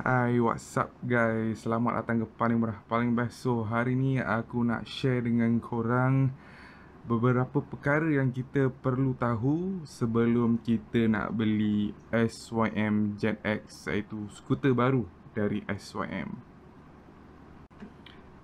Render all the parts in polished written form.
Hai, what's up guys? Selamat datang ke Paling Murah Paling Best. So, hari ni aku nak share dengan korang beberapa perkara yang kita perlu tahu sebelum kita nak beli SYM Jet X, iaitu skuter baru dari SYM.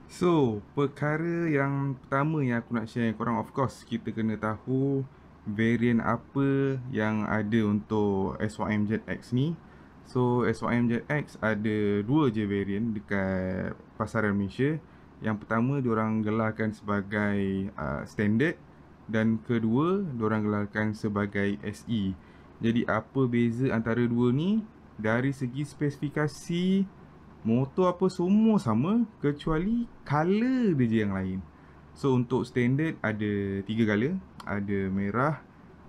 So, perkara yang pertama yang aku nak share dengan korang, of course, kita kena tahu variant apa yang ada untuk SYM Jet X ni. So, SYM Jet X ada dua je variant dekat pasaran Malaysia. Yang pertama, diorang gelarkan sebagai standard, dan kedua, diorang gelarkan sebagai SE. Jadi, apa beza antara dua ni? Dari segi spesifikasi, motor apa semua sama, kecuali color dia je yang lain. So, untuk standard ada 3 color. Ada merah,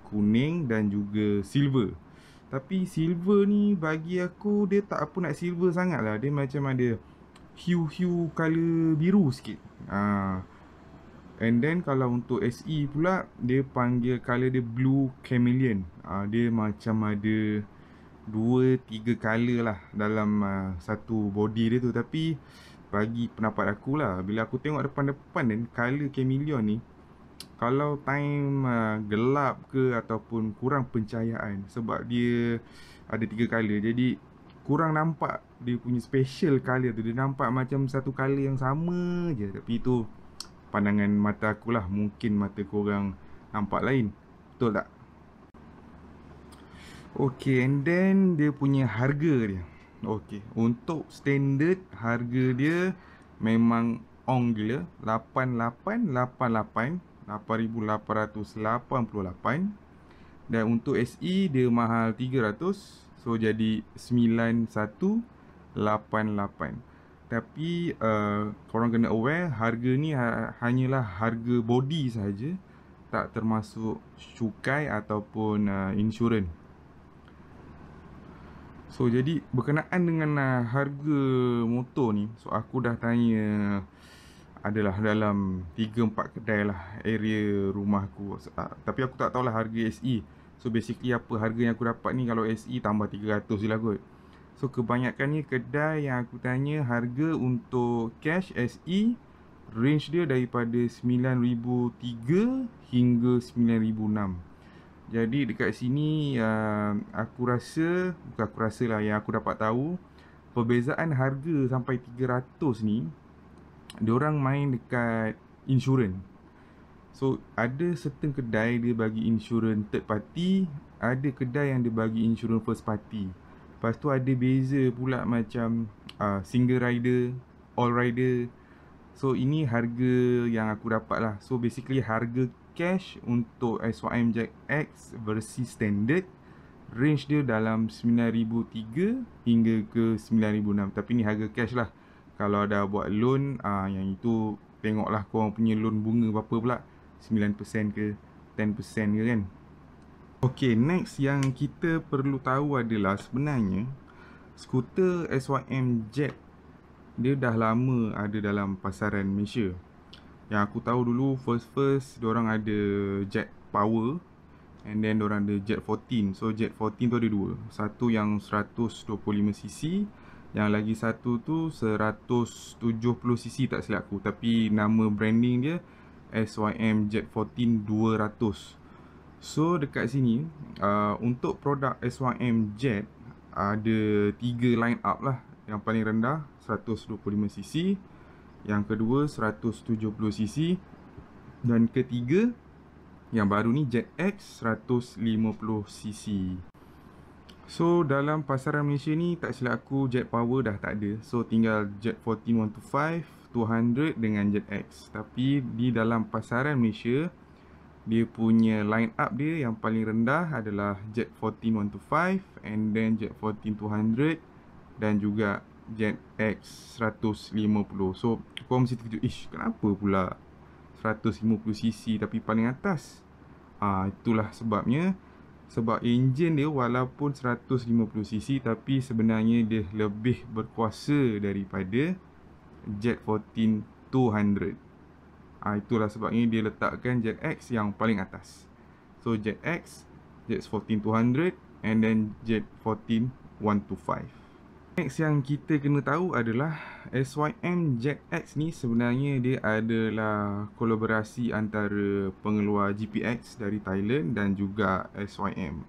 kuning dan juga silver. Tapi silver ni bagi aku dia tak apa nak silver sangat lah. Dia macam ada hue color biru sikit. And then kalau untuk SE pula, dia panggil color dia blue chameleon. Dia macam ada 2-3 color lah dalam satu body dia tu. Tapi bagi pendapat aku lah, bila aku tengok depan-depan dan color chameleon ni, kalau time gelap ke ataupun kurang pencahayaan, sebab dia ada 3 color, jadi kurang nampak dia punya special color tu. Dia nampak macam satu color yang sama je. Tapi itu pandangan mata aku lah. Mungkin mata korang nampak lain. Betul tak? Okay, and then dia punya harga dia. Okay, untuk standard harga dia memang ong gila, 8888, 8888. Dan untuk SE dia mahal 300. So jadi 9188. Tapi korang kena aware, harga ni hanyalah harga body sahaja, tak termasuk cukai ataupun insurans. So jadi berkenaan dengan harga motor ni, so aku dah tanya adalah dalam 3-4 kedai lah area rumah aku. Tapi aku tak tahulah harga SE. So basically apa harga yang aku dapat ni, kalau SE tambah 300 je lah kot. So kebanyakannya kedai yang aku tanya, harga untuk cash SE range dia daripada 9,003 hingga 9,006. Jadi dekat sini aku rasa, bukan aku rasa lah, yang aku dapat tahu, perbezaan harga sampai 300 ni, diorang main dekat insurans. So ada certain kedai dia bagi insurans third party, ada kedai yang dia bagi insurans first party. Lepas tu ada beza pula macam single rider, all rider. So ini harga yang aku dapat lah. So basically harga cash untuk SYM Jet X versi standard range dia dalam 9,003 hingga ke 9,006. Tapi ni harga cash lah. Kalau ada buat loan, yang itu tengoklah korang punya loan bunga berapa pula, 9% ke 10% ke kan. Okay, next yang kita perlu tahu adalah sebenarnya skuter SYM Jet dia dah lama ada dalam pasaran Malaysia. Yang aku tahu dulu, first diorang ada Jet Power, and then diorang ada Jet 14. So Jet 14 tu ada dua. Satu yang 125cc, yang lagi satu tu 170cc tak silap aku. Tapi nama branding dia SYM Jet 14 200. So dekat sini untuk produk SYM Jet ada 3 line up lah. Yang paling rendah 125cc, yang kedua 170cc, dan ketiga yang baru ni Jet X 150cc. So dalam pasaran Malaysia ni tak silap aku Jet Power dah tak ada. So tinggal Jet 14 125, 200 dengan Jet X. Tapi di dalam pasaran Malaysia, dia punya line up dia yang paling rendah adalah Jet 14 125, and then Jet 14 200, dan juga Jet X 150. So korang mesti terkejut, kenapa pula 150cc tapi paling atas? Itulah sebabnya. Sebab enjin dia walaupun 150cc, tapi sebenarnya dia lebih berkuasa daripada Jet 14 200. Itulah sebabnya dia letakkan Jet X yang paling atas. So Jet X, Jet 14 200, and then Jet 14 125. Next yang kita kena tahu adalah SYM ZX ni sebenarnya dia adalah kolaborasi antara pengeluar GPX dari Thailand dan juga SYM.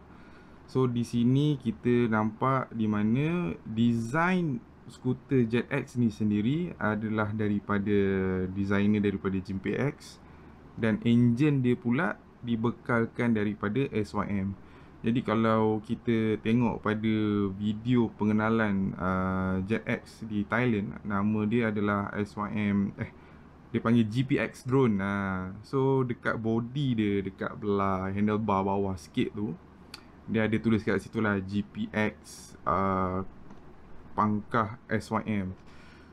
So di sini kita nampak di mana design skuter ZX ni sendiri adalah daripada designer daripada GPX dan enjin dia pula dibekalkan daripada SYM. Jadi kalau kita tengok pada video pengenalan ZX di Thailand, nama dia adalah SYM, dia panggil GPX drone. So dekat body dia, dekat belah handlebar bawah sikit tu, dia ada tulis kat situ lah GPX pangkah SYM.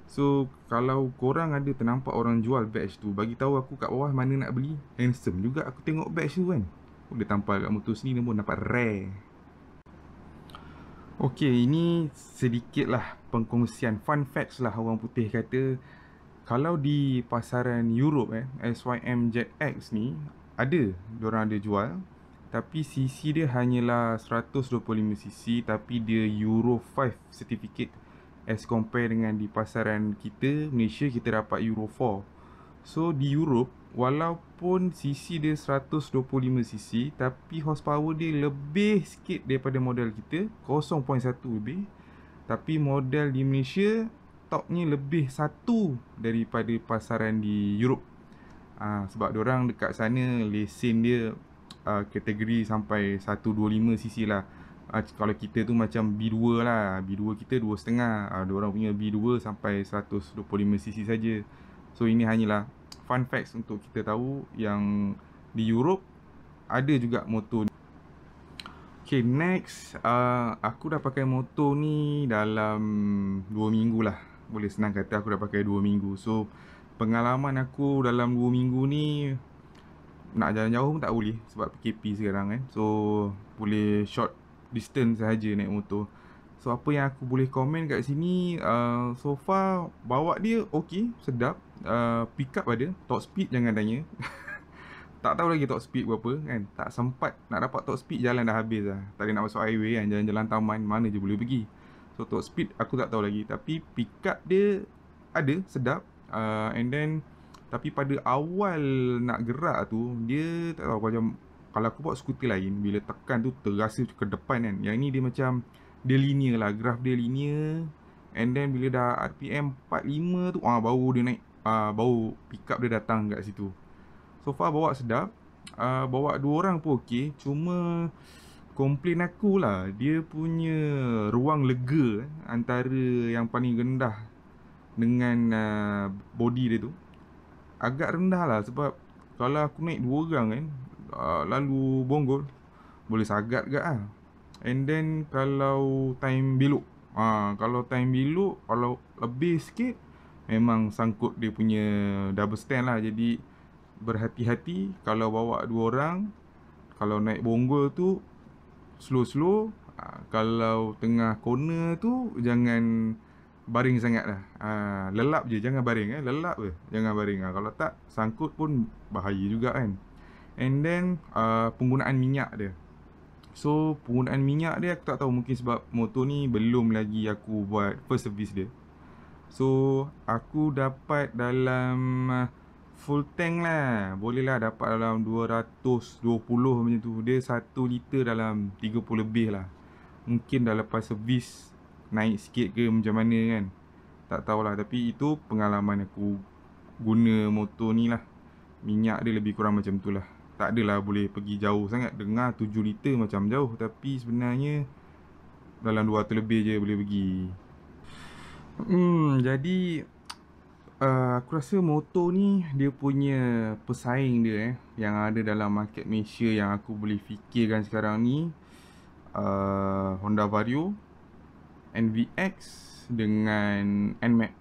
So kalau korang ada ternampak orang jual badge tu, bagi tahu aku kat bawah mana nak beli. Handsome juga aku tengok badge tu kan. Dia tampal kat motor sini pun dapat rare. Okey, ini sedikit lah pengkongsian fun facts lah orang putih kata. Kalau di pasaran Europe SYM ZX ni ada, diorang ada jual. Tapi cc dia hanyalah 125cc, tapi dia Euro 5 certificate as compare dengan di pasaran kita Malaysia kita dapat Euro 4. So di Europe walaupun cc dia 125cc tapi horsepower dia lebih sikit daripada model kita 0.1 lebih. Tapi model di Malaysia topnya lebih satu daripada pasaran di Europe. Sebab diorang dekat sana lesen dia kategori sampai 125cc lah. Kalau kita tu macam B2 lah, B2 kita 2.5, diorang punya B2 sampai 125cc saja. So ini hanyalah fun facts untuk kita tahu yang di Europe ada juga motor ni. Okay, next, aku dah pakai motor ni dalam 2 minggu lah. Boleh senang kata aku dah pakai 2 minggu. So pengalaman aku dalam 2 minggu ni, nak jalan jauh pun tak boleh sebab PKP sekarang kan. So boleh short distance sahaja naik motor. So apa yang aku boleh komen kat sini, so far bawa dia okey, sedap. Pick up ada, top speed jangan tanya. Tak tahu lagi top speed berapa kan. Tak sempat nak dapat top speed, jalan dah habis lah. Tadi nak masuk highway kan, jalan-jalan taman mana je boleh pergi. So top speed aku tak tahu lagi, tapi pick up dia ada, sedap. And then tapi pada awal nak gerak tu, dia tak tahu macam, kalau aku buat skuter lain, bila tekan tu terasa ke depan kan. Yang ni dia macam, dia linear lah, graf dia linear. And then bila dah RPM 45 tu, baru dia naik, baru pick up dia datang kat situ. So far bawa sedap. Bawa 2 orang pun okey. Cuma komplain aku lah, dia punya ruang lega antara yang paling rendah dengan body dia tu agak rendah lah. Sebab kalau aku naik 2 orang kan, lalu bonggol, boleh sagat ke lah. And then kalau time belok, kalau time belok, kalau lebih sikit, memang sangkut dia punya double stand lah. Jadi berhati-hati kalau bawa 2 orang. Kalau naik bonggol tu slow-slow. Kalau tengah corner tu jangan baring sangat lah. Lelap je, jangan baring lelap je, jangan baring. Kalau tak sangkut pun bahaya juga kan. And then penggunaan minyak dia. So penggunaan minyak dia aku tak tahu, mungkin sebab motor ni belum lagi aku buat first service dia. So aku dapat dalam full tank lah, boleh lah dapat dalam 220 macam tu. Dia 1 liter dalam 30 lebih lah. Mungkin dah lepas servis naik sikit ke macam mana kan, tak tahulah. Tapi itu pengalaman aku guna motor ni lah. Minyak dia lebih kurang macam tu lah. Tak adalah boleh pergi jauh sangat. Dengar 7 liter macam jauh, tapi sebenarnya dalam 200 lebih je boleh pergi. Jadi aku rasa motor ni dia punya pesaing dia yang ada dalam market Malaysia yang aku boleh fikirkan sekarang ni, Honda Vario, NVX dengan NMAX.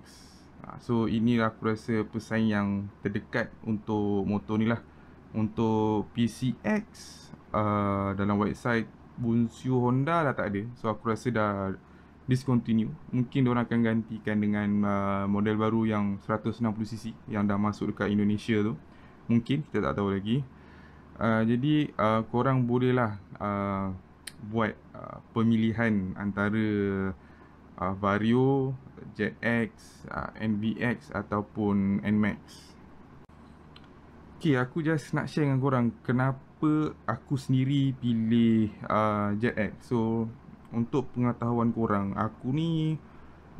So inilah aku rasa pesaing yang terdekat untuk motor ni lah. Untuk PCX, dalam website Bunshu Honda dah tak ada. So aku rasa dah discontinue. Mungkin diorang akan gantikan dengan model baru yang 160cc yang dah masuk dekat Indonesia tu. Mungkin, kita tak tahu lagi. Jadi korang bolehlah buat pemilihan antara Vario, ZX, NVX ataupun NMAX. Okay, aku just nak share dengan korang kenapa aku sendiri pilih ZX. So, untuk pengetahuan korang, aku ni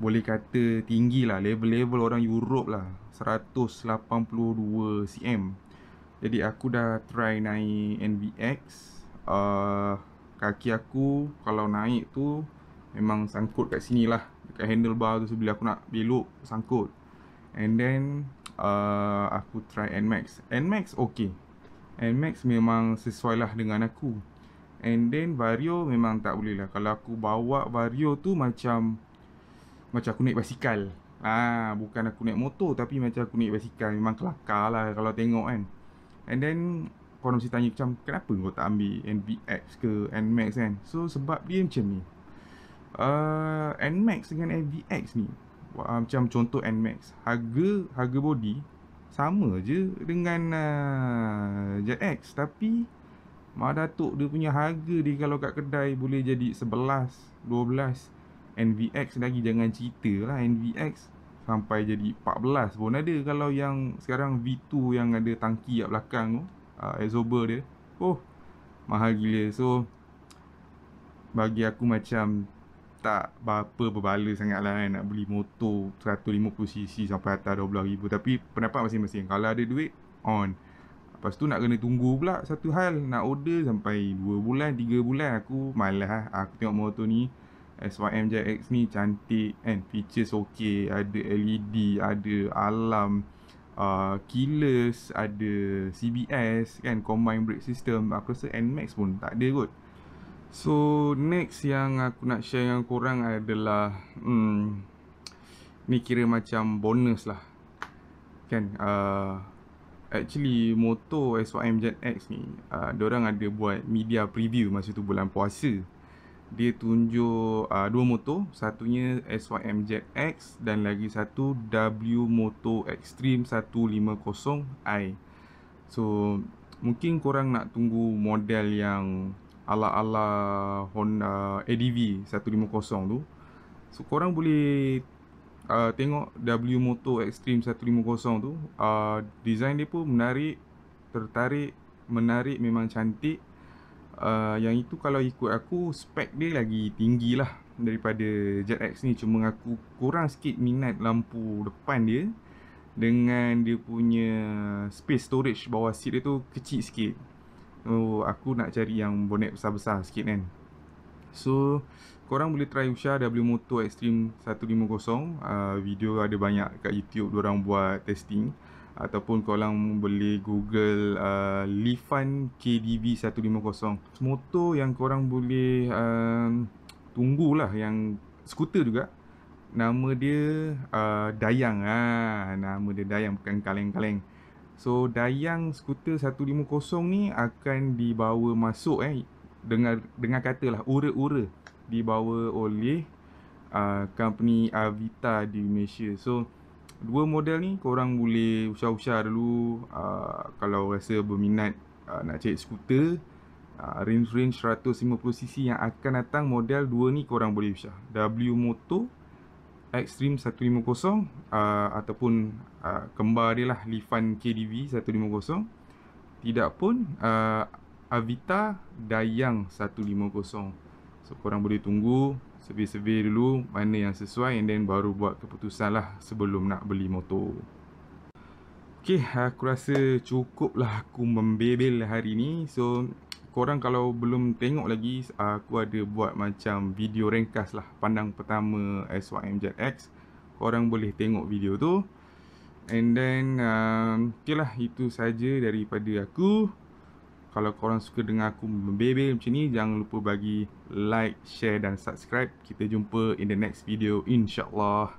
boleh kata tinggi lah, level-level orang Europe lah, 182 cm. Jadi aku dah try naik NVX. Kaki aku kalau naik tu memang sangkut kat sini lah, dekat handlebar tu sebelum aku nak belok sangkut. And then aku try NMAX. NMAX okay, NMAX memang sesuai lah dengan aku. And then Vario memang tak boleh lah. Kalau aku bawa Vario tu macam aku naik basikal. Bukan aku naik motor, tapi macam aku naik basikal. Memang kelakar lah kalau tengok kan. And then korang mesti tanya macam, kenapa kau tak ambil NVX ke NMAX kan? So sebab dia macam ni, NMAX dengan NVX ni, macam contoh NMAX, harga body sama je dengan ZX, tapi mak datuk dia punya harga dia kalau kat kedai boleh jadi 11, 12. NVX lagi jangan cerita lah, NVX sampai jadi 14 pun ada. Kalau yang sekarang V2 yang ada tangki kat belakang tu, absorber dia, mahal gila. So bagi aku macam tak berapa berbala sangat lah kan nak beli motor 150cc sampai atas 12,000. Tapi pendapat masing-masing. Kalau ada duit, on. Lepas tu nak kena tunggu pula satu hal, nak order sampai 2 bulan, 3 bulan. Aku malas lah. Aku tengok motor ni, SYM ZX ni cantik kan, features okay, ada LED, ada alarm, keyless, ada CBS kan, combined brake system. Aku rasa NMAX pun tak ada kot. So next yang aku nak share dengan korang adalah ni kira macam bonus lah kan. Actually motor SYM ZX ni, diorang ada buat media preview masa tu bulan puasa. Dia tunjuk 2 motor, satunya SYM ZX dan lagi satu W Moto Extreme 150i. So mungkin korang nak tunggu model yang ala-ala Honda ADV 150 tu. So korang boleh tengok W Moto Extreme 150 tu. Design dia pun menarik, tertarik, menarik, memang cantik. Yang itu kalau ikut aku, spek dia lagi tinggi lah daripada ZX ni. Cuma aku kurang sikit minat lampu depan dia, dengan dia punya space storage bawah seat dia tu kecil sikit. Aku nak cari yang bonet besar-besar sikit kan. So korang boleh try Usha W Moto Extreme 150. Video ada banyak kat YouTube diorang buat testing. Ataupun korang boleh google Lifan KDV 150. Motor yang korang boleh tunggulah, yang skuter juga. Nama dia Dayang. Nama dia Dayang, bukan kaleng-kaleng. So Dayang skuter 150 ni akan dibawa masuk dengar katalah ura-ura dibawa oleh company Avita di Malaysia. So 2 model ni korang boleh usah-usah dulu. Kalau rasa berminat nak cari skuter range 150cc yang akan datang, model 2 ni korang boleh usah W Moto Extreme 150 ataupun kembar dia lah Lifan KDV 150. Tidak pun Avita Dayang 150. So korang boleh tunggu, survey dulu mana yang sesuai, and then baru buat keputusan lah sebelum nak beli motor. Okay, aku rasa cukup lah aku membebel hari ni. So korang kalau belum tengok lagi, aku ada buat macam video ringkas lah pandang pertama SYM ZX. Korang boleh tengok video tu. And then okay lah, itu saja daripada aku. Kalau korang suka dengar aku membebel macam ni, jangan lupa bagi like, share dan subscribe. Kita jumpa in the next video, InsyaAllah.